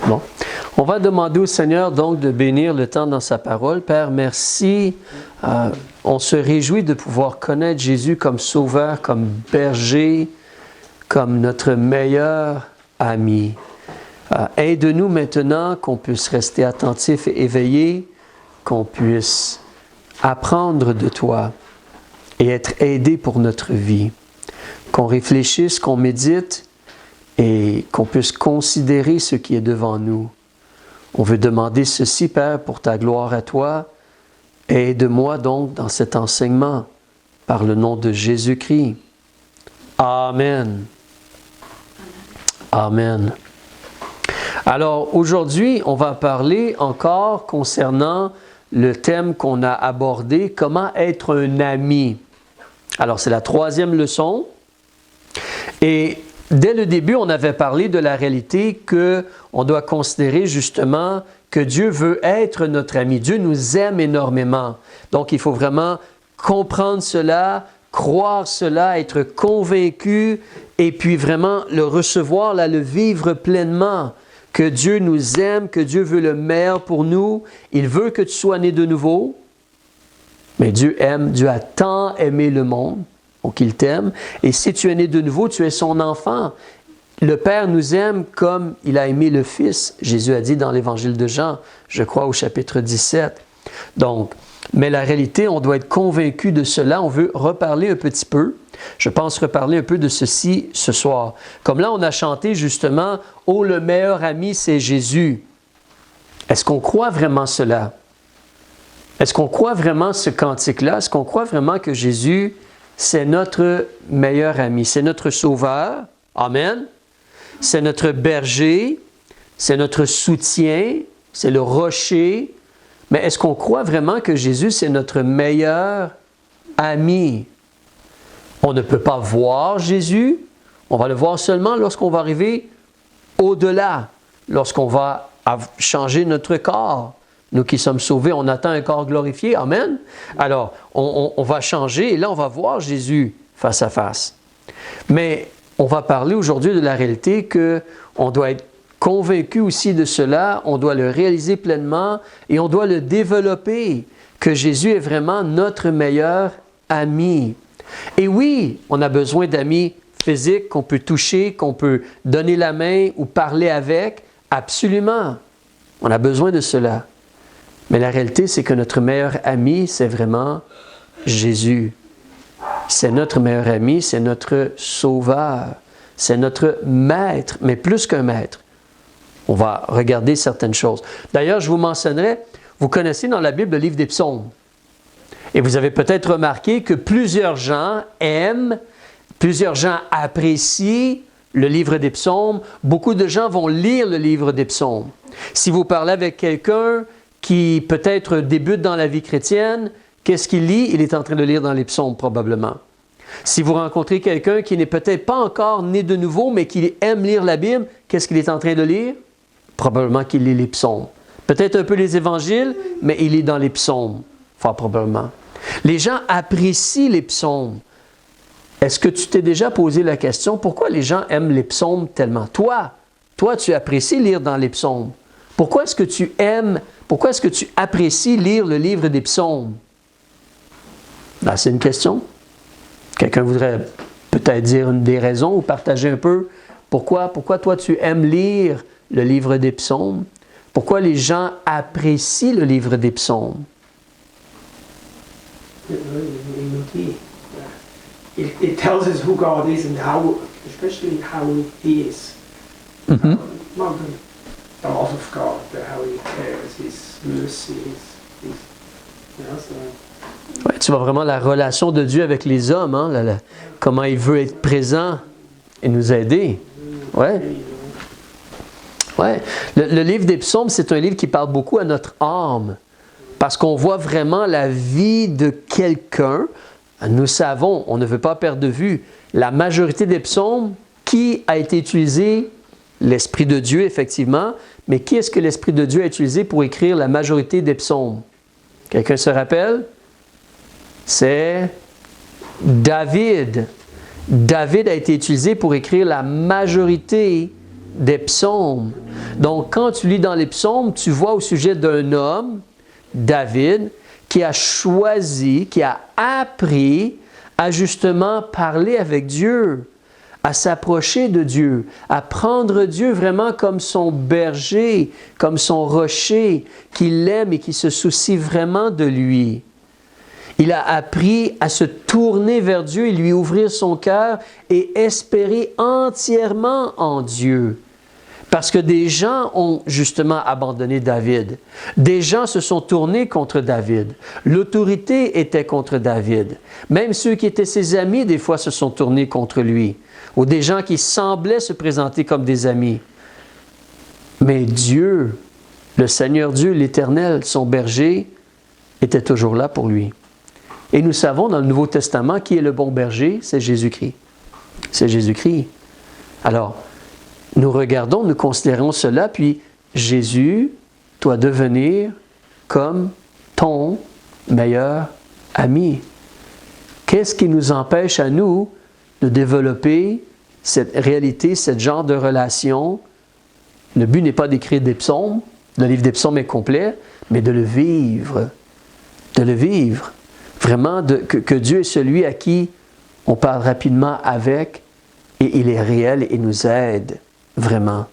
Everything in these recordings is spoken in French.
Bon. On va demander au Seigneur donc de bénir le temps dans sa parole. Père, merci. On se réjouit de pouvoir connaître Jésus comme sauveur, comme berger, comme notre meilleur ami. Aide-nous maintenant qu'on puisse rester attentif et éveillé, qu'on puisse apprendre de toi et être aidé pour notre vie. Qu'on réfléchisse, qu'on médite et qu'on puisse considérer ce qui est devant nous. On veut demander ceci, Père, pour ta gloire à toi. Aide-moi donc dans cet enseignement, par le nom de Jésus-Christ. Amen. Amen. Alors, aujourd'hui, on va parler encore concernant le thème qu'on a abordé, comment être un ami. Alors, c'est la 3e leçon. Et dès le début, on avait parlé de la réalité qu'on doit considérer justement que Dieu veut être notre ami. Dieu nous aime énormément. Donc, il faut vraiment comprendre cela, croire cela, être convaincu et puis vraiment le recevoir, là, le vivre pleinement. Que Dieu nous aime, que Dieu veut le meilleur pour nous. Il veut que tu sois né de nouveau. Mais Dieu a tant aimé le monde. Donc, il t'aime. Et si tu es né de nouveau, tu es son enfant. Le Père nous aime comme il a aimé le Fils. Jésus a dit dans l'Évangile de Jean, je crois au chapitre 17. Donc, mais la réalité, on doit être convaincu de cela. On veut reparler un petit peu. Je pense reparler un peu de ceci ce soir. Comme là, on a chanté justement « Oh, le meilleur ami, c'est Jésus ». Est-ce qu'on croit vraiment cela? Est-ce qu'on croit vraiment ce cantique-là? Est-ce qu'on croit vraiment que Jésus, c'est notre meilleur ami? C'est notre sauveur. Amen. C'est notre berger. C'est notre soutien. C'est le rocher. Mais est-ce qu'on croit vraiment que Jésus, c'est notre meilleur ami? On ne peut pas voir Jésus. On va le voir seulement lorsqu'on va arriver au-delà, lorsqu'on va changer notre corps. Nous qui sommes sauvés, on attend un corps glorifié. Amen. Alors, on va changer et là, on va voir Jésus face à face. Mais on va parler aujourd'hui de la réalité qu'on doit être convaincu aussi de cela, on doit le réaliser pleinement et on doit le développer, que Jésus est vraiment notre meilleur ami. Et oui, on a besoin d'amis physiques qu'on peut toucher, qu'on peut donner la main ou parler avec. Absolument. On a besoin de cela. Mais la réalité, c'est que notre meilleur ami, c'est vraiment Jésus. C'est notre meilleur ami, c'est notre sauveur. C'est notre maître, mais plus qu'un maître. On va regarder certaines choses. D'ailleurs, je vous mentionnerai, vous connaissez dans la Bible le livre des psaumes. Et vous avez peut-être remarqué que plusieurs gens aiment, plusieurs gens apprécient le livre des psaumes. Beaucoup de gens vont lire le livre des psaumes. Si vous parlez avec quelqu'un qui peut-être débute dans la vie chrétienne, qu'est-ce qu'il lit? Il est en train de lire dans les psaumes probablement. Si vous rencontrez quelqu'un qui n'est peut-être pas encore né de nouveau, mais qui aime lire la Bible, qu'est-ce qu'il est en train de lire? Probablement qu'il lit les psaumes. Peut-être un peu les évangiles, mais il est dans les psaumes. Fort probablement. Les gens apprécient les psaumes. Est-ce que tu t'es déjà posé la question, pourquoi les gens aiment les psaumes tellement? Toi, tu apprécies lire dans les psaumes. Pourquoi est-ce que tu aimes, pourquoi est-ce que tu apprécies lire le livre des psaumes? Là, c'est une question. Quelqu'un voudrait peut-être dire une des raisons ou partager un peu pourquoi toi tu aimes lire le livre des psaumes? Pourquoi les gens apprécient le livre des psaumes? It tells us who God is and how, especially how He is. Mm-hmm. Not the love of God, but how He cares, His mercy, His so. Ouais, tu vois vraiment la relation de Dieu avec les hommes, hein? Comment il veut être présent et nous aider. Ouais. Ouais. Le livre des psaumes, c'est un livre qui parle beaucoup à notre âme. Parce qu'on voit vraiment la vie de quelqu'un. Nous savons, on ne veut pas perdre de vue, la majorité des psaumes, qui a été utilisé? L'Esprit de Dieu, effectivement. Mais qui est-ce que l'Esprit de Dieu a utilisé pour écrire la majorité des psaumes? Quelqu'un se rappelle? C'est David. David a été utilisé pour écrire la majorité des psaumes. Donc, quand tu lis dans les psaumes, tu vois au sujet d'un homme, David, qui a choisi, qui a appris à justement parler avec Dieu, à s'approcher de Dieu, à prendre Dieu vraiment comme son berger, comme son rocher, qu'il l'aime et qui se soucie vraiment de lui. Il a appris à se tourner vers Dieu et lui ouvrir son cœur et espérer entièrement en Dieu. Parce que des gens ont justement abandonné David. Des gens se sont tournés contre David. L'autorité était contre David. Même ceux qui étaient ses amis, des fois, se sont tournés contre lui. Ou des gens qui semblaient se présenter comme des amis. Mais Dieu, le Seigneur Dieu, l'Éternel, son berger, était toujours là pour lui. Et nous savons dans le Nouveau Testament qui est le bon berger, c'est Jésus-Christ. C'est Jésus-Christ. Alors, nous regardons, nous considérons cela, puis Jésus doit devenir comme ton meilleur ami. Qu'est-ce qui nous empêche à nous de développer cette réalité, ce genre de relation? Le but n'est pas d'écrire des psaumes, le livre des psaumes est complet, mais de le vivre. De le vivre. Vraiment, que Dieu est celui à qui on parle rapidement avec et il est réel et nous aide. Vraiment.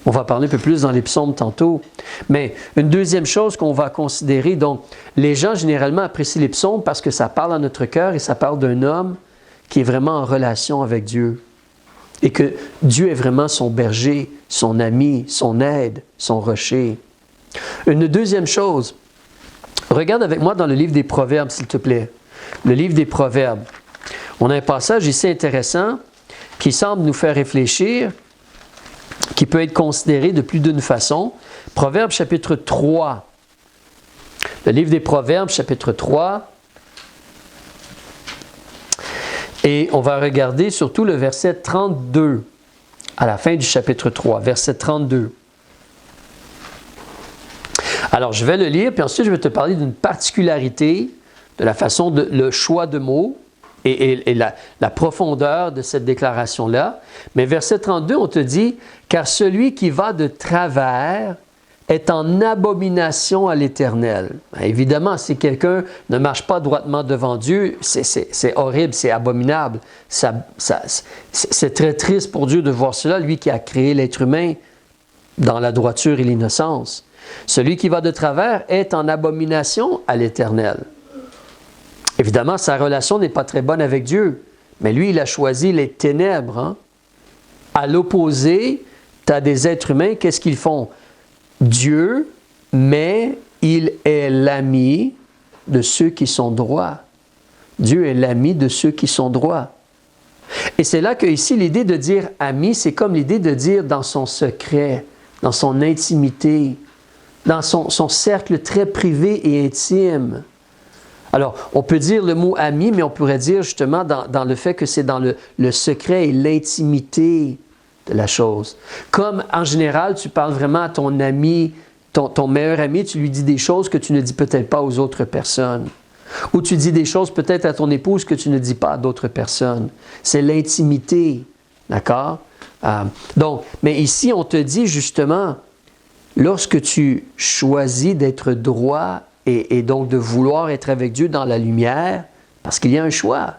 On va parler un peu plus dans les psaumes tantôt. Mais une deuxième chose qu'on va considérer, donc, les gens généralement apprécient les psaumes parce que ça parle à notre cœur et ça parle d'un homme qui est vraiment en relation avec Dieu. Et que Dieu est vraiment son berger, son ami, son aide, son rocher. Une deuxième chose, regarde avec moi dans le livre des Proverbes, s'il te plaît. Le livre des Proverbes. On a un passage ici intéressant qui semble nous faire réfléchir, qui peut être considéré de plus d'une façon. Proverbes chapitre 3. Le livre des Proverbes chapitre 3. Et on va regarder surtout le verset 32, à la fin du chapitre 3, verset 32. Alors, je vais le lire, puis ensuite, je vais te parler d'une particularité de la façon le choix de mots et la profondeur de cette déclaration-là. Mais verset 32, on te dit « Car celui qui va de travers est en abomination à l'Éternel. » Évidemment, si quelqu'un ne marche pas droitement devant Dieu, c'est horrible, c'est abominable. C'est très triste pour Dieu de voir cela, lui qui a créé l'être humain dans la droiture et l'innocence. Celui qui va de travers est en abomination à l'Éternel. Évidemment, sa relation n'est pas très bonne avec Dieu, mais lui, il a choisi les ténèbres. Hein? À l'opposé, tu as des êtres humains, qu'est-ce qu'ils font? Dieu, mais il est l'ami de ceux qui sont droits. Dieu est l'ami de ceux qui sont droits. Et c'est là que ici, l'idée de dire ami, c'est comme l'idée de dire dans son secret, dans son intimité, dans son cercle très privé et intime. Alors, on peut dire le mot ami, mais on pourrait dire justement dans le fait que c'est dans le secret et l'intimité de la chose. Comme en général, tu parles vraiment à ton ami, ton meilleur ami, tu lui dis des choses que tu ne dis peut-être pas aux autres personnes. Ou tu dis des choses peut-être à ton épouse que tu ne dis pas à d'autres personnes. C'est l'intimité, d'accord? Donc, mais ici, on te dit justement, lorsque tu choisis d'être droit et donc de vouloir être avec Dieu dans la lumière, parce qu'il y a un choix.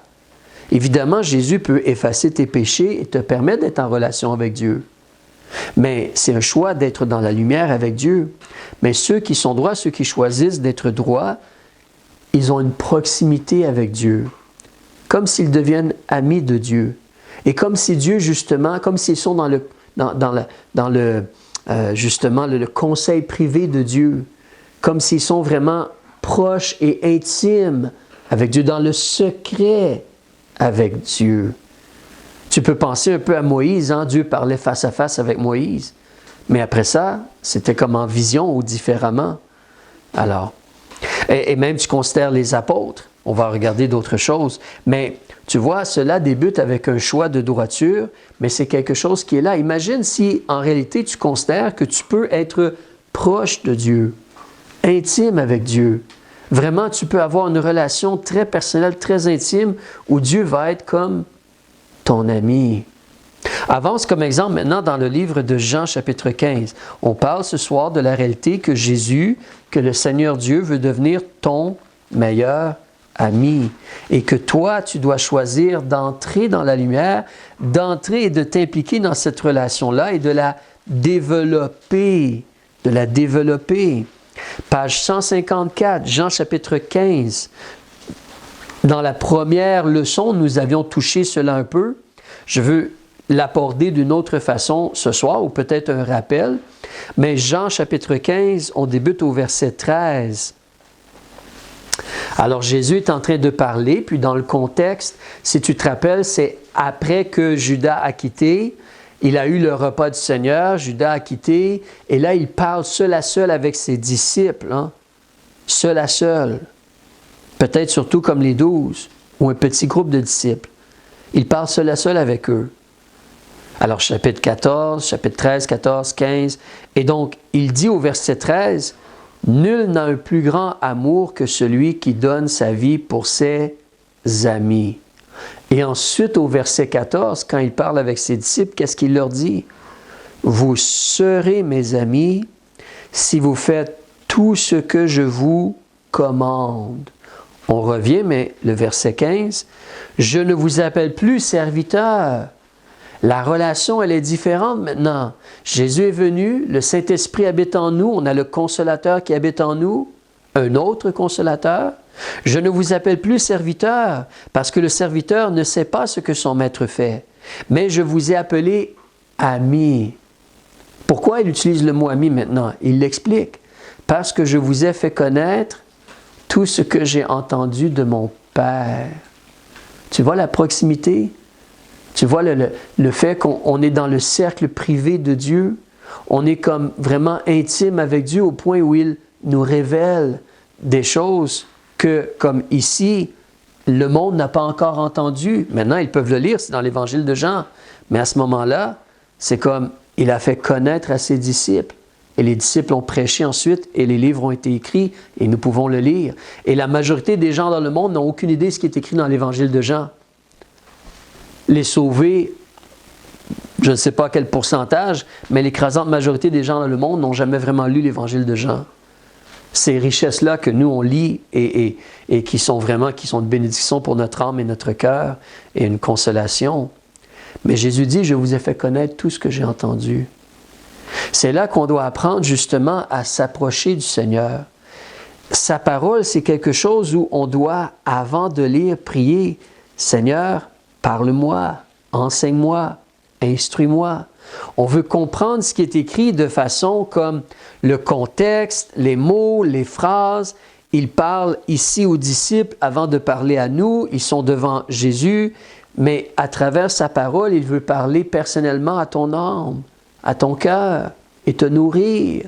Évidemment, Jésus peut effacer tes péchés et te permettre d'être en relation avec Dieu. Mais c'est un choix d'être dans la lumière avec Dieu. Mais ceux qui sont droits, ceux qui choisissent d'être droits, ils ont une proximité avec Dieu, comme s'ils deviennent amis de Dieu. Et comme si Dieu, justement, comme s'ils sont dans le conseil privé de Dieu, comme s'ils sont vraiment proches et intimes avec Dieu, dans le secret avec Dieu. Tu peux penser un peu à Moïse, hein? Dieu parlait face à face avec Moïse. Mais après ça, c'était comme en vision ou différemment. Alors, et même tu considères les apôtres, on va regarder d'autres choses. Mais tu vois, cela débute avec un choix de droiture, mais c'est quelque chose qui est là. Imagine si en réalité tu considères que tu peux être proche de Dieu, intime avec Dieu. Vraiment, tu peux avoir une relation très personnelle, très intime, où Dieu va être comme ton ami. Avance comme exemple maintenant dans le livre de Jean chapitre 15. On parle ce soir de la réalité que Jésus, que le Seigneur Dieu veut devenir ton meilleur ami. Et que toi, tu dois choisir d'entrer dans la lumière, d'entrer et de t'impliquer dans cette relation-là et de la développer. De la développer. Page 154, Jean chapitre 15. Dans la première leçon, nous avions touché cela un peu. Je veux l'aborder d'une autre façon ce soir, ou peut-être un rappel. Mais Jean chapitre 15, on débute au verset 13. Alors Jésus est en train de parler, puis dans le contexte, si tu te rappelles, c'est après que Judas a quitté, il a eu le repas du Seigneur, Judas a quitté, et là il parle seul à seul avec ses disciples, hein? Seul à seul. Peut-être surtout comme les 12, ou un petit groupe de disciples. Il parle seul à seul avec eux. Alors chapitre 14, chapitre 13, 14, 15, et donc il dit au verset 13, « Nul n'a un plus grand amour que celui qui donne sa vie pour ses amis. » Et ensuite au verset 14, quand il parle avec ses disciples, qu'est-ce qu'il leur dit? « Vous serez mes amis si vous faites tout ce que je vous commande. » On revient, mais le verset 15, « Je ne vous appelle plus serviteur. » La relation, elle est différente maintenant. Jésus est venu, le Saint-Esprit habite en nous, on a le Consolateur qui habite en nous, un autre Consolateur. Je ne vous appelle plus serviteur, parce que le serviteur ne sait pas ce que son maître fait, mais je vous ai appelé ami. Pourquoi il utilise le mot ami maintenant? Il l'explique. Parce que je vous ai fait connaître tout ce que j'ai entendu de mon Père. Tu vois la proximité? Tu vois le fait qu'on est dans le cercle privé de Dieu, on est comme vraiment intime avec Dieu au point où il nous révèle des choses que, comme ici, le monde n'a pas encore entendu. Maintenant, ils peuvent le lire, c'est dans l'Évangile de Jean. Mais à ce moment-là, c'est comme il a fait connaître à ses disciples. Et les disciples ont prêché ensuite, et les livres ont été écrits, et nous pouvons le lire. Et la majorité des gens dans le monde n'ont aucune idée de ce qui est écrit dans l'Évangile de Jean. Les sauvés, je ne sais pas quel pourcentage, mais l'écrasante majorité des gens dans le monde n'ont jamais vraiment lu l'Évangile de Jean. Ces richesses-là que nous, on lit et qui sont de bénédiction pour notre âme et notre cœur et une consolation. Mais Jésus dit, je vous ai fait connaître tout ce que j'ai entendu. C'est là qu'on doit apprendre justement à s'approcher du Seigneur. Sa parole, c'est quelque chose où on doit, avant de lire, prier, Seigneur, parle-moi, enseigne-moi, instruis-moi. On veut comprendre ce qui est écrit de façon comme le contexte, les mots, les phrases. Il parle ici aux disciples avant de parler à nous. Ils sont devant Jésus, mais à travers sa parole, il veut parler personnellement à ton âme, à ton cœur et te nourrir.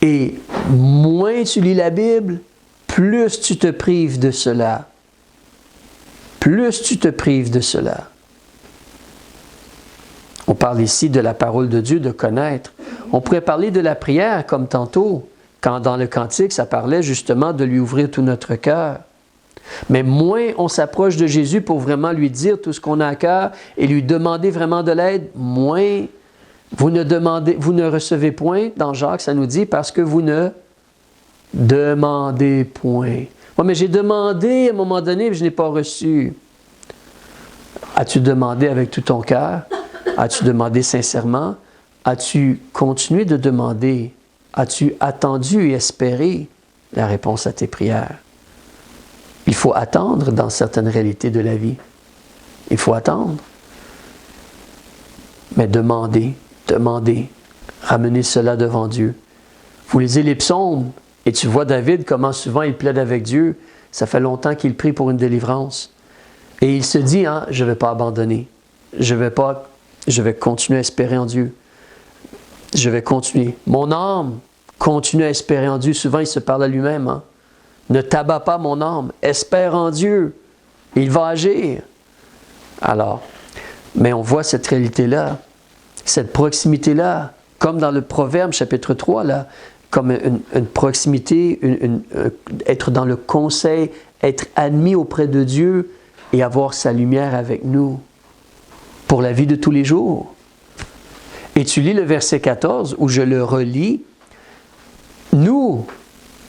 Et moins tu lis la Bible, plus tu te prives de cela. Plus tu te prives de cela. On parle ici de la parole de Dieu, de connaître. On pourrait parler de la prière comme tantôt, quand dans le cantique, ça parlait justement de lui ouvrir tout notre cœur. Mais moins on s'approche de Jésus pour vraiment lui dire tout ce qu'on a à cœur et lui demander vraiment de l'aide, moins vous ne recevez point, dans Jacques, ça nous dit, parce que vous ne demandez point. Oui, mais j'ai demandé à un moment donné, mais je n'ai pas reçu. As-tu demandé avec tout ton cœur? As-tu demandé sincèrement? As-tu continué de demander? As-tu attendu et espéré la réponse à tes prières? Il faut attendre dans certaines réalités de la vie. Il faut attendre. Mais demandez, ramenez cela devant Dieu. Vous lisez les psaumes et tu vois David, comment souvent il plaide avec Dieu. Ça fait longtemps qu'il prie pour une délivrance. Et il se dit, je ne vais pas abandonner. Je vais continuer à espérer en Dieu. Je vais continuer. Mon âme continue à espérer en Dieu. Souvent, il se parle à lui-même. Ne t'abats pas, mon âme. Espère en Dieu. Il va agir. Alors, mais on voit cette réalité-là, cette proximité-là, comme dans le Proverbe chapitre 3, là, comme une proximité, être dans le conseil, être admis auprès de Dieu et avoir sa lumière avec nous. pour la vie de tous les jours. Et tu lis le verset 14 où je le relis. Nous,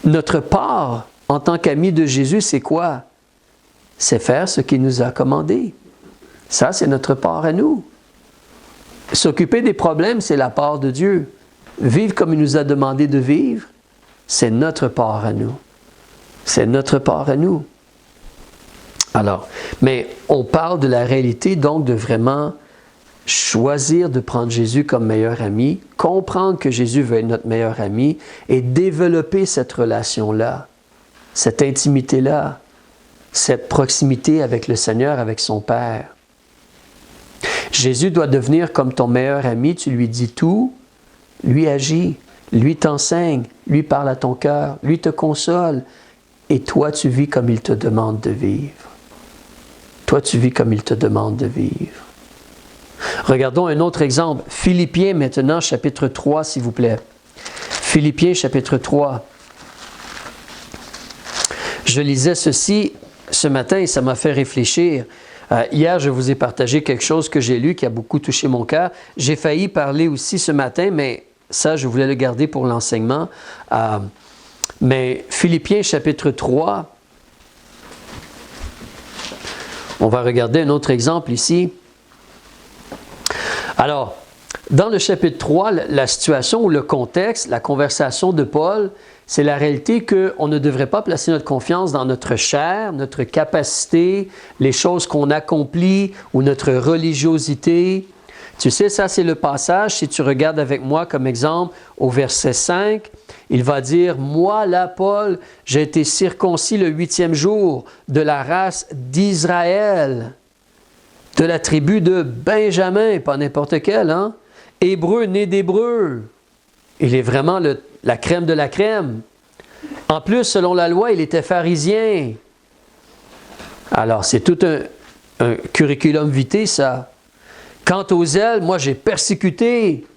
notre part en tant qu'amis de Jésus, c'est quoi? C'est faire ce qu'il nous a commandé. Ça, c'est notre part à nous. S'occuper des problèmes, c'est la part de Dieu. Vivre comme il nous a demandé de vivre, c'est notre part à nous. C'est notre part à nous. Alors, mais on parle de la réalité, donc, de vraiment choisir de prendre Jésus comme meilleur ami, comprendre que Jésus veut être notre meilleur ami et développer cette relation-là, cette intimité-là, cette proximité avec le Seigneur, avec son Père. Jésus doit devenir comme ton meilleur ami, tu lui dis tout, lui agit, lui t'enseigne, lui parle à ton cœur, lui te console, et toi tu vis comme il te demande de vivre. Toi tu vis comme il te demande de vivre. Regardons un autre exemple. Philippiens maintenant, chapitre 3, s'il vous plaît. Philippiens, chapitre 3. Je lisais ceci ce matin et ça m'a fait réfléchir. Hier, je vous ai partagé quelque chose que j'ai lu qui a beaucoup touché mon cœur. J'ai failli parler aussi ce matin, mais ça, je voulais le garder pour l'enseignement. Mais Philippiens, chapitre 3, on va regarder un autre exemple ici. Alors, dans le chapitre 3, la situation ou le contexte, la conversation de Paul, c'est la réalité qu'on ne devrait pas placer notre confiance dans notre chair, notre capacité, les choses qu'on accomplit ou notre religiosité. Tu sais, ça c'est le passage, si tu regardes avec moi comme exemple au verset 5, il va dire « Moi, là, Paul, j'ai été circoncis le 8e jour de la race d'Israël, de la tribu de Benjamin, pas n'importe quel, hein? Hébreu, né d'Hébreu. » Il est vraiment la crème de la crème. En plus, selon la loi, il était pharisien. Alors, c'est tout un curriculum vitae, ça. Quant au zèle, moi, j'ai persécuté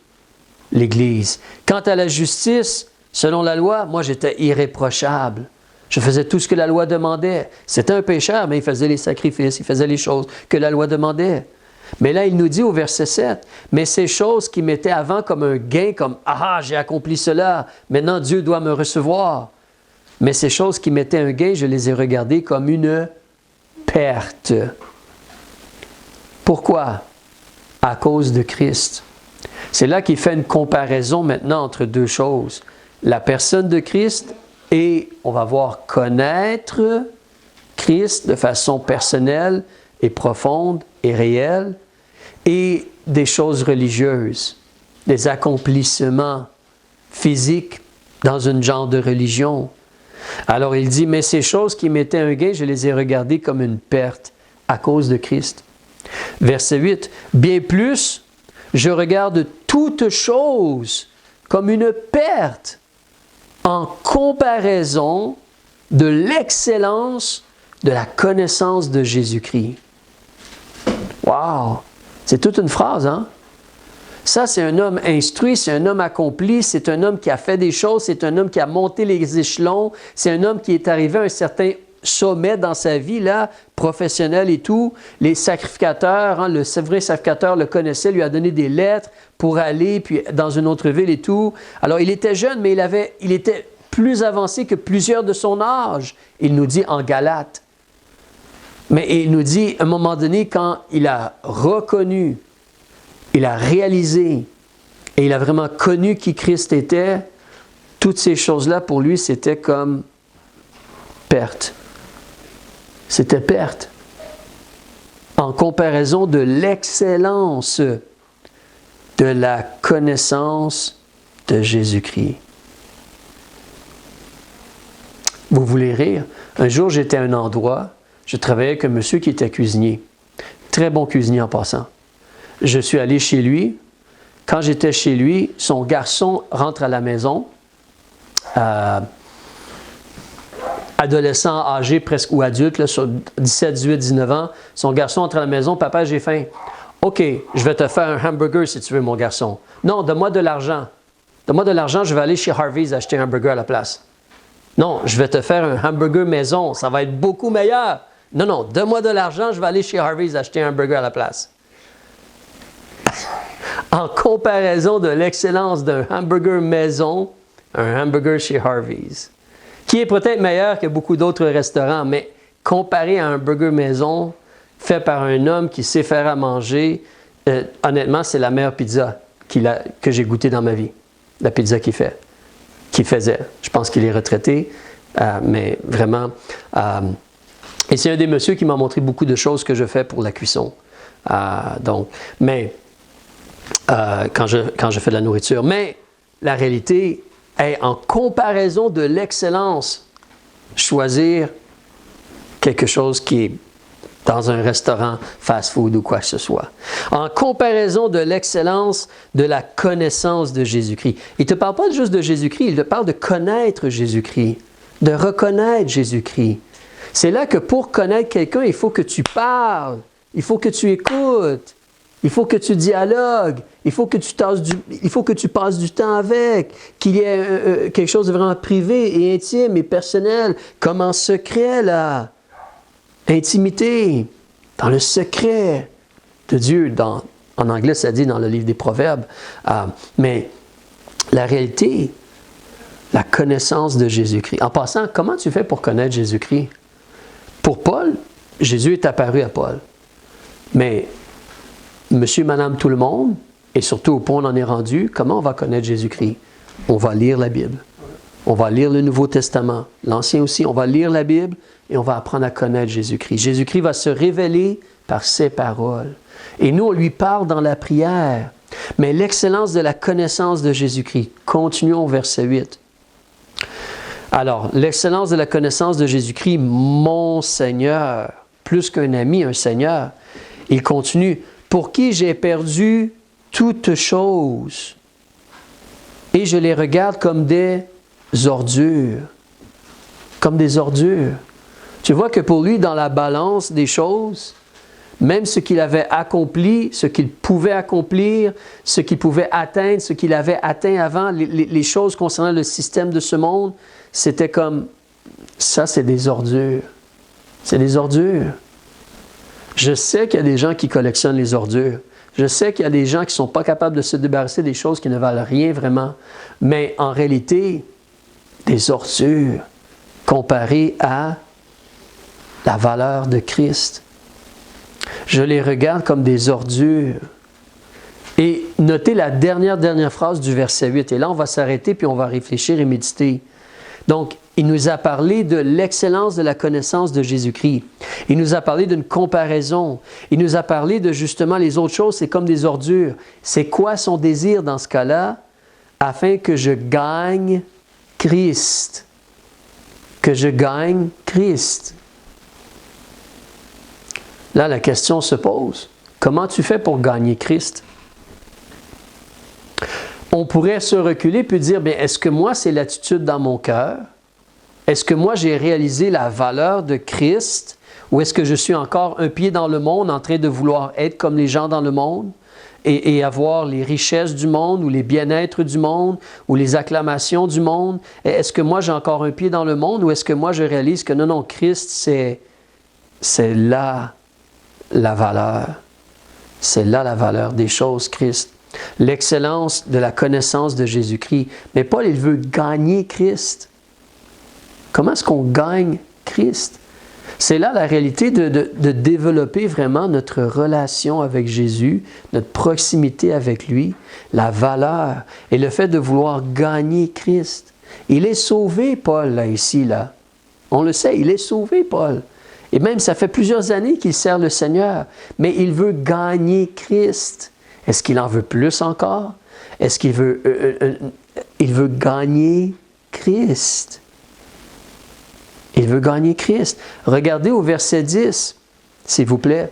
l'Église. Quant à la justice, selon la loi, moi, j'étais irréprochable. Je faisais tout ce que la loi demandait. C'était un pécheur, mais il faisait les sacrifices, il faisait les choses que la loi demandait. Mais là, il nous dit au verset 7, « Mais ces choses qui m'étaient avant comme un gain, comme « Ah, j'ai accompli cela, maintenant Dieu doit me recevoir. » Mais ces choses qui m'étaient un gain, je les ai regardées comme une perte. Pourquoi? À cause de Christ. C'est là qu'il fait une comparaison maintenant entre deux choses. La personne de Christ et, on va voir, connaître Christ de façon personnelle et profonde et réelle, et des choses religieuses, des accomplissements physiques dans une genre de religion. Alors il dit, mais ces choses qui m'étaient un gain, je les ai regardées comme une perte à cause de Christ. Verset 8, bien plus, je regarde toutes choses comme une perte en comparaison de l'excellence de la connaissance de Jésus-Christ. Wow! C'est toute une phrase, hein? Ça, c'est un homme instruit, c'est un homme accompli, c'est un homme qui a fait des choses, c'est un homme qui a monté les échelons, c'est un homme qui est arrivé à un certain sommet dans sa vie, là, professionnel et tout. Les sacrificateurs, hein, le vrai sacrificateur le connaissait, lui a donné des lettres pour aller puis dans une autre ville et tout. Alors, il était jeune, mais il était plus avancé que plusieurs de son âge. Il nous dit en Galates. Mais il nous dit, à un moment donné, quand il a reconnu, il a réalisé et il a vraiment connu qui Christ était, toutes ces choses-là, pour lui, c'était comme perte. C'était perte. En comparaison de l'excellence de la connaissance de Jésus-Christ. Vous voulez rire? Un jour, j'étais à un endroit, je travaillais avec un monsieur qui était cuisinier. Très bon cuisinier en passant. Je suis allé chez lui. Quand j'étais chez lui, son garçon rentre à la maison. Adolescent âgé presque ou adulte, là, sur 17, 18, 19 ans. Son garçon entre à la maison. « Papa, j'ai faim. »« OK, je vais te faire un hamburger si tu veux, mon garçon. »« Non, donne-moi de l'argent. Donne-moi de l'argent, je vais aller chez Harvey's acheter un hamburger à la place. »« Non, je vais te faire un hamburger maison. Ça va être beaucoup meilleur. »« Non, donne-moi de l'argent, je vais aller chez Harvey's acheter un hamburger à la place. » en comparaison de l'excellence d'un hamburger maison, un hamburger chez Harvey's, qui est peut-être meilleur que beaucoup d'autres restaurants, mais comparé à un burger maison fait par un homme qui sait faire à manger, honnêtement, c'est la meilleure pizza que j'ai goûtée dans ma vie. La pizza qu'il faisait. Je pense qu'il est retraité, mais vraiment. Et c'est un des messieurs qui m'a montré beaucoup de choses que je fais pour la cuisson. Quand je fais de la nourriture. Mais la réalité est, en comparaison de l'excellence, choisir quelque chose qui est dans un restaurant fast-food ou quoi que ce soit. En comparaison de l'excellence de la connaissance de Jésus-Christ. Il ne te parle pas juste de Jésus-Christ, il te parle de connaître Jésus-Christ, de reconnaître Jésus-Christ. C'est là que pour connaître quelqu'un, il faut que tu parles, il faut que tu écoutes, il faut que tu dialogues, il faut que tu passes du temps avec, qu'il y ait quelque chose de vraiment privé et intime et personnel, comme en secret là. Intimité, dans le secret de Dieu. En anglais, ça dit dans le livre des Proverbes. Mais la réalité, la connaissance de Jésus-Christ. En passant, comment tu fais pour connaître Jésus-Christ? Pour Paul, Jésus est apparu à Paul. Mais monsieur, madame, tout le monde, et surtout au point où on en est rendu, comment on va connaître Jésus-Christ? On va lire la Bible. On va lire le Nouveau Testament, l'Ancien aussi. On va lire la Bible et on va apprendre à connaître Jésus-Christ. Jésus-Christ va se révéler par ses paroles. Et nous, on lui parle dans la prière. Mais l'excellence de la connaissance de Jésus-Christ. Continuons au verset 8. Alors, l'excellence de la connaissance de Jésus-Christ, mon Seigneur, plus qu'un ami, un Seigneur. Il continue, pour qui j'ai perdu toutes choses, et je les regarde comme des ordures. Comme des ordures. Tu vois que pour lui, dans la balance des choses, même ce qu'il avait accompli, ce qu'il pouvait accomplir, ce qu'il pouvait atteindre, ce qu'il avait atteint avant, les choses concernant le système de ce monde, c'était comme, ça c'est des ordures. C'est des ordures. Je sais qu'il y a des gens qui collectionnent les ordures. Je sais qu'il y a des gens qui ne sont pas capables de se débarrasser des choses qui ne valent rien vraiment. Mais en réalité, des ordures comparées à la valeur de Christ. Je les regarde comme des ordures. Et notez la dernière phrase du verset 8. Et là, on va s'arrêter puis on va réfléchir et méditer. Donc, il nous a parlé de l'excellence de la connaissance de Jésus-Christ. Il nous a parlé d'une comparaison. Il nous a parlé de justement les autres choses, c'est comme des ordures. C'est quoi son désir dans ce cas-là? Afin que je gagne Christ. Que je gagne Christ. Là, la question se pose. Comment tu fais pour gagner Christ? On pourrait se reculer puis dire, bien, est-ce que moi, c'est l'attitude dans mon cœur? Est-ce que moi, j'ai réalisé la valeur de Christ? Ou est-ce que je suis encore un pied dans le monde en train de vouloir être comme les gens dans le monde et avoir les richesses du monde ou les bien-être du monde ou les acclamations du monde? Est-ce que moi, j'ai encore un pied dans le monde ou est-ce que moi, je réalise que non, Christ, c'est là la valeur. C'est là la valeur des choses, Christ. L'excellence de la connaissance de Jésus-Christ. Mais Paul, il veut gagner Christ. Comment est-ce qu'on gagne Christ? C'est là la réalité de développer vraiment notre relation avec Jésus, notre proximité avec lui, la valeur et le fait de vouloir gagner Christ. Il est sauvé, Paul, là, ici, là. On le sait, il est sauvé, Paul. Et même, ça fait plusieurs années qu'il sert le Seigneur, mais il veut gagner Christ. Est-ce qu'il en veut plus encore? Est-ce qu'il veut... il veut gagner Christ. Il veut gagner Christ. Regardez au verset 10, s'il vous plaît.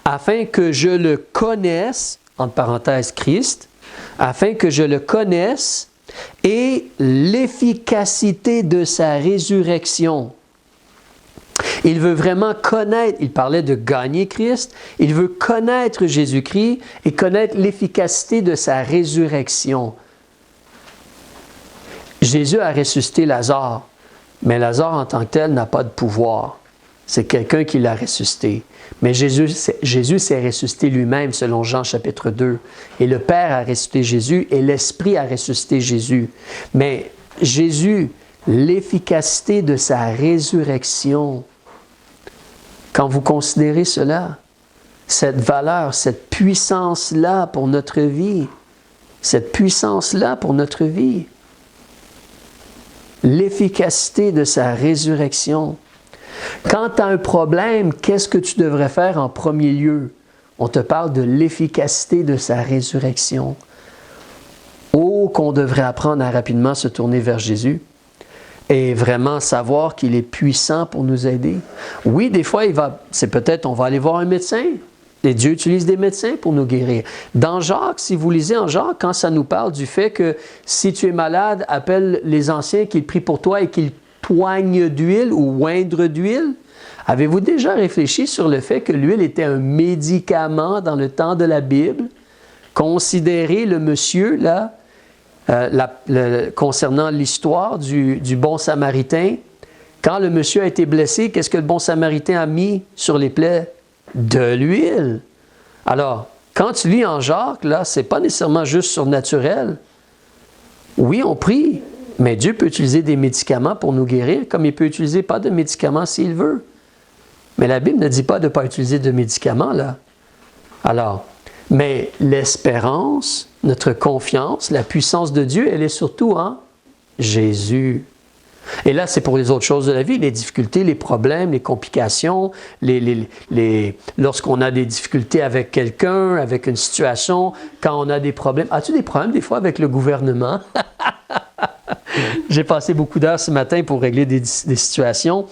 Afin que je le connaisse, entre parenthèses Christ, afin que je le connaisse et l'efficacité de sa résurrection. Il veut vraiment connaître, il parlait de gagner Christ, il veut connaître Jésus-Christ et connaître l'efficacité de sa résurrection. Jésus a ressuscité Lazare, mais Lazare en tant que tel n'a pas de pouvoir. C'est quelqu'un qui l'a ressuscité. Mais Jésus s'est ressuscité lui-même, selon Jean chapitre 2. Et le Père a ressuscité Jésus et l'Esprit a ressuscité Jésus. Mais Jésus, l'efficacité de sa résurrection, quand vous considérez cela, cette valeur, cette puissance-là pour notre vie, cette puissance-là pour notre vie, l'efficacité de sa résurrection. Quand tu as un problème, qu'est-ce que tu devrais faire en premier lieu? On te parle de l'efficacité de sa résurrection. Oh, qu'on devrait apprendre à rapidement se tourner vers Jésus et vraiment savoir qu'il est puissant pour nous aider. Oui, des fois, on va aller voir un médecin. Et Dieu utilise des médecins pour nous guérir. Dans Jacques, si vous lisez en Jacques, quand ça nous parle du fait que si tu es malade, appelle les anciens qu'ils prient pour toi et qu'ils t'oignent d'huile ou oindre d'huile. Avez-vous déjà réfléchi sur le fait que l'huile était un médicament dans le temps de la Bible? Considérez le monsieur, là, concernant l'histoire du bon Samaritain. Quand le monsieur a été blessé, qu'est-ce que le bon Samaritain a mis sur les plaies? De l'huile. Alors, quand tu lis en Jacques, là, ce n'est pas nécessairement juste surnaturel. Oui, on prie, mais Dieu peut utiliser des médicaments pour nous guérir, comme il peut utiliser pas de médicaments s'il veut. Mais la Bible ne dit pas de ne pas utiliser de médicaments, là. Alors, mais l'espérance, notre confiance, la puissance de Dieu, elle est surtout en Jésus. Et là, c'est pour les autres choses de la vie, les difficultés, les problèmes, les complications, lorsqu'on a des difficultés avec quelqu'un, avec une situation, quand on a des problèmes. As-tu des problèmes des fois avec le gouvernement? J'ai passé beaucoup d'heures ce matin pour régler des situations.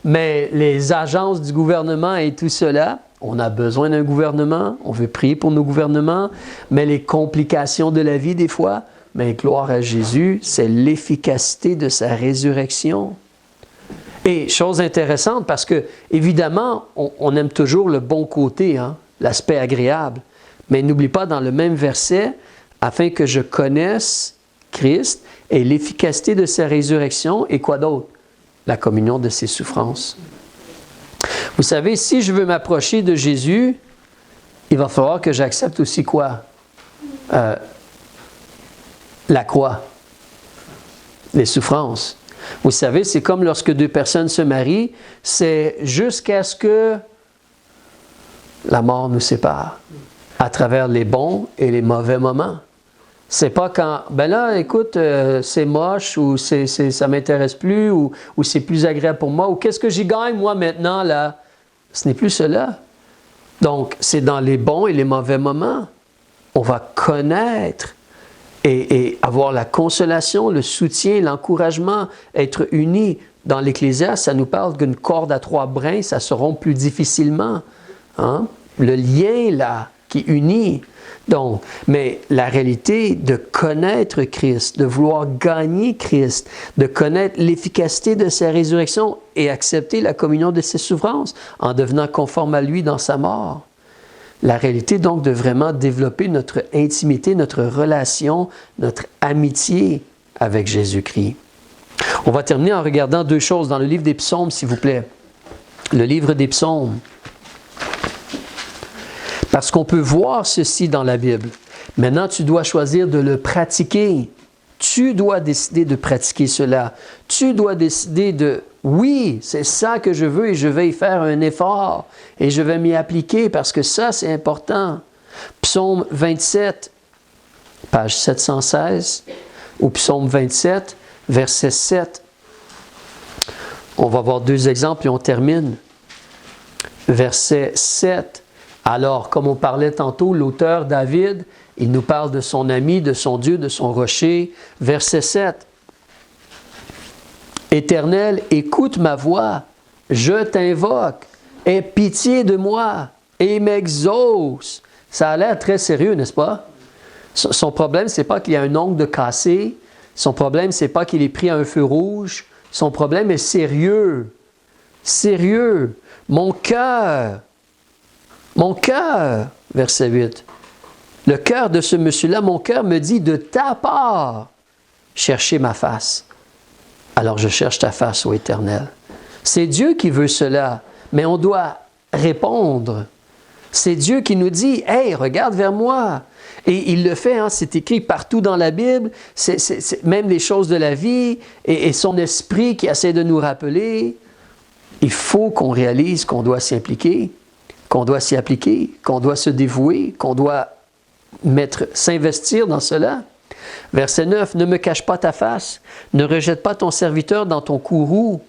Mais les agences du gouvernement et tout cela, on a besoin d'un gouvernement, on veut prier pour nos gouvernements, mais les complications de la vie des fois, mais gloire à Jésus, c'est l'efficacité de sa résurrection. Et chose intéressante, parce que évidemment, on aime toujours le bon côté, hein, l'aspect agréable. Mais n'oublie pas dans le même verset, afin que je connaisse Christ et l'efficacité de sa résurrection, et quoi d'autre? La communion de ses souffrances. Vous savez, si je veux m'approcher de Jésus, il va falloir que j'accepte aussi quoi? La croix, les souffrances. Vous savez, c'est comme lorsque deux personnes se marient, c'est jusqu'à ce que la mort nous sépare, à travers les bons et les mauvais moments. C'est pas quand, ben là, écoute, c'est moche, ou ça m'intéresse plus, ou c'est plus agréable pour moi, ou qu'est-ce que j'y gagne moi maintenant, là? Ce n'est plus cela. Donc, c'est dans les bons et les mauvais moments. On va connaître et avoir la consolation, le soutien, l'encouragement, être unis. Dans l'Ecclésiaste, ça nous parle qu'une corde à 3 brins, ça se rompt plus difficilement. Hein? Le lien, là, qui unit. Donc, mais la réalité de connaître Christ, de vouloir gagner Christ, de connaître l'efficacité de sa résurrection et accepter la communion de ses souffrances en devenant conforme à lui dans sa mort. La réalité donc de vraiment développer notre intimité, notre relation, notre amitié avec Jésus-Christ. On va terminer en regardant 2 choses dans le livre des psaumes, s'il vous plaît. Le livre des psaumes. Parce qu'on peut voir ceci dans la Bible. Maintenant, tu dois choisir de le pratiquer. Tu dois décider de pratiquer cela. Tu dois décider de, oui, c'est ça que je veux et je vais y faire un effort et je vais m'y appliquer parce que ça, c'est important. Psaume 27, page 716, ou Psaume 27, verset 7. On va voir 2 exemples et on termine. Verset 7. Alors, comme on parlait tantôt, l'auteur David, il nous parle de son ami, de son Dieu, de son rocher. Verset 7. Éternel, écoute ma voix, je t'invoque, aie pitié de moi et m'exauce. Ça a l'air très sérieux, n'est-ce pas? Son problème, ce n'est pas qu'il y a un ongle de cassé. Son problème, ce n'est pas qu'il est pris à un feu rouge. Son problème est sérieux. Sérieux. Mon cœur, verset 8. Le cœur de ce monsieur-là, mon cœur me dit de ta part, cherchez ma face. Alors je cherche ta face, ô Éternel. C'est Dieu qui veut cela, mais on doit répondre. C'est Dieu qui nous dit « Hey, regarde vers moi ». Et il le fait, hein, c'est écrit partout dans la Bible, c'est même les choses de la vie et son esprit qui essaie de nous rappeler. Il faut qu'on réalise qu'on doit s'y impliquer, qu'on doit s'y appliquer, qu'on doit se dévouer, qu'on doit s'investir dans cela. Verset 9, « Ne me cache pas ta face, ne rejette pas ton serviteur dans ton courroux.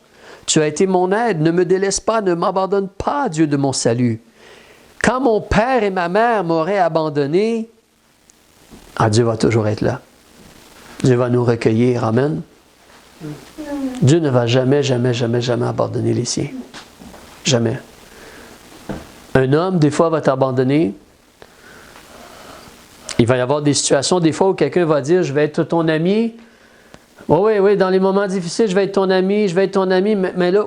Tu as été mon aide, ne me délaisse pas, ne m'abandonne pas, Dieu de mon salut. Quand mon père et ma mère m'auraient abandonné, Dieu va toujours être là. Dieu va nous recueillir. Amen. Dieu ne va jamais, jamais, jamais, jamais abandonner les siens. Jamais. Un homme, des fois, va t'abandonner. Il va y avoir des situations, des fois, où quelqu'un va dire « Je vais être ton ami. » Oui, dans les moments difficiles, je vais être ton ami, mais là,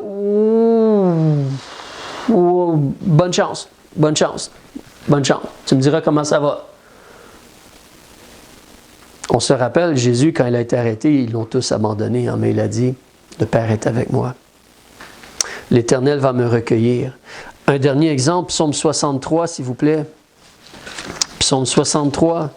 bonne chance. Tu me diras comment ça va. On se rappelle, Jésus, quand il a été arrêté, ils l'ont tous abandonné, hein, mais il a dit, le Père est avec moi. L'Éternel va me recueillir. Un dernier exemple, Psaume 63, s'il vous plaît. Psaume 63.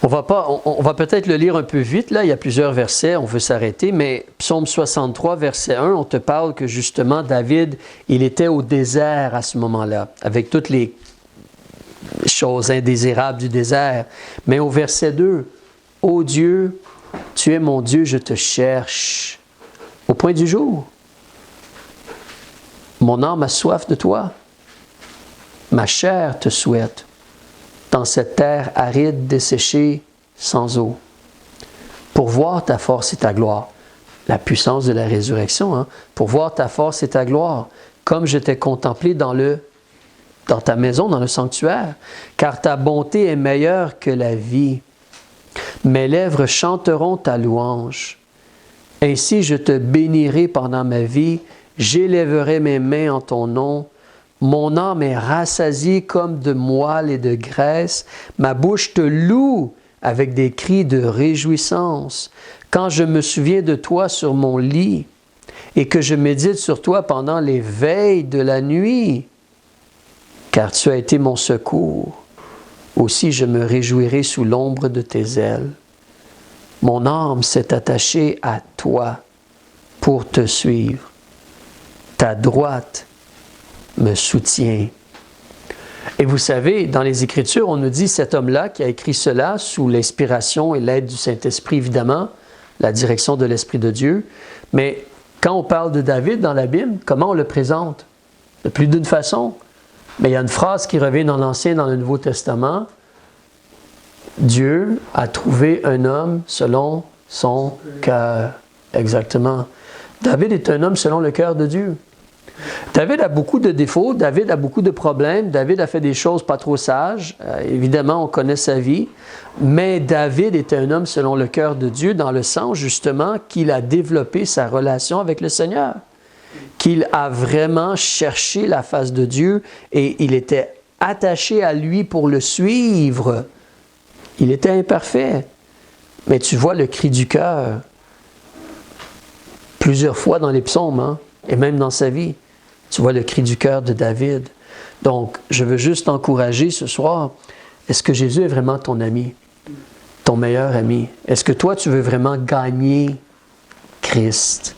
On va peut-être le lire un peu vite, là, il y a plusieurs versets, on veut s'arrêter, mais Psaume 63, verset 1, on te parle que justement David, il était au désert à ce moment-là, avec toutes les choses indésirables du désert. Mais au verset 2, « Ô Dieu, tu es mon Dieu, je te cherche. Au point du jour, mon âme a soif de toi. Ma chair te souhaite. Dans cette terre aride, desséchée, sans eau, pour voir ta force et ta gloire. » La puissance de la résurrection, hein? Pour voir ta force et ta gloire, comme je t'ai contemplé dans ta maison, dans le sanctuaire, car ta bonté est meilleure que la vie. Mes lèvres chanteront ta louange. Ainsi je te bénirai pendant ma vie, j'élèverai mes mains en ton nom. Mon âme est rassasiée comme de moelle et de graisse. Ma bouche te loue avec des cris de réjouissance. Quand je me souviens de toi sur mon lit et que je médite sur toi pendant les veilles de la nuit, car tu as été mon secours. Aussi je me réjouirai sous l'ombre de tes ailes. Mon âme s'est attachée à toi pour te suivre. Ta droite me soutient. Et vous savez, dans les Écritures, on nous dit cet homme-là qui a écrit cela sous l'inspiration et l'aide du Saint-Esprit, évidemment, la direction de l'Esprit de Dieu. Mais quand on parle de David dans la Bible, comment on le présente? De plus d'une façon. Mais il y a une phrase qui revient dans l'Ancien et dans le Nouveau Testament. Dieu a trouvé un homme selon son cœur. Exactement. David est un homme selon le cœur de Dieu. David a beaucoup de défauts, David a beaucoup de problèmes, David a fait des choses pas trop sages, évidemment on connaît sa vie, mais David est un homme selon le cœur de Dieu dans le sens justement qu'il a développé sa relation avec le Seigneur, qu'il a vraiment cherché la face de Dieu et il était attaché à lui pour le suivre. Il était imparfait, mais tu vois le cri du cœur plusieurs fois dans les psaumes, hein, et même dans sa vie. Tu vois le cri du cœur de David. Donc, je veux juste t'encourager ce soir. Est-ce que Jésus est vraiment ton ami? Ton meilleur ami? Est-ce que toi, tu veux vraiment gagner Christ?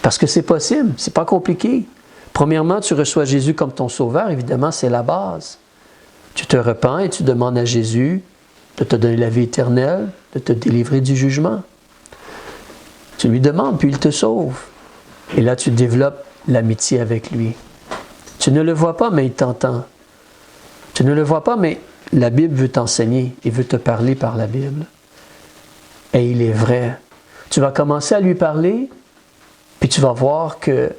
Parce que c'est possible, c'est pas compliqué. Premièrement, tu reçois Jésus comme ton sauveur, évidemment, c'est la base. Tu te repens et tu demandes à Jésus de te donner la vie éternelle, de te délivrer du jugement. Tu lui demandes, puis il te sauve. Et là, tu développes l'amitié avec lui. Tu ne le vois pas, mais il t'entend. Tu ne le vois pas, mais la Bible veut t'enseigner. Il veut te parler par la Bible. Et il est vrai. Tu vas commencer à lui parler, puis tu vas voir qu'il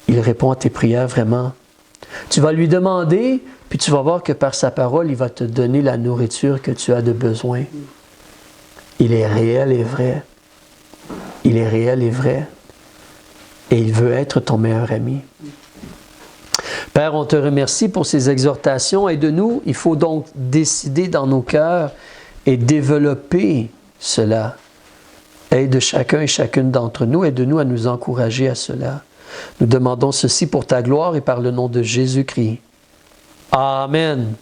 répond à tes prières vraiment. Tu vas lui demander, puis tu vas voir que par sa parole, il va te donner la nourriture que tu as de besoin. Il est réel et vrai. Il est réel et vrai. Et il veut être ton meilleur ami. Père, on te remercie pour ces exhortations. Aide-nous, il faut donc décider dans nos cœurs et développer cela. Aide chacun et chacune d'entre nous, aide-nous à nous encourager à cela. Nous demandons ceci pour ta gloire et par le nom de Jésus-Christ. Amen.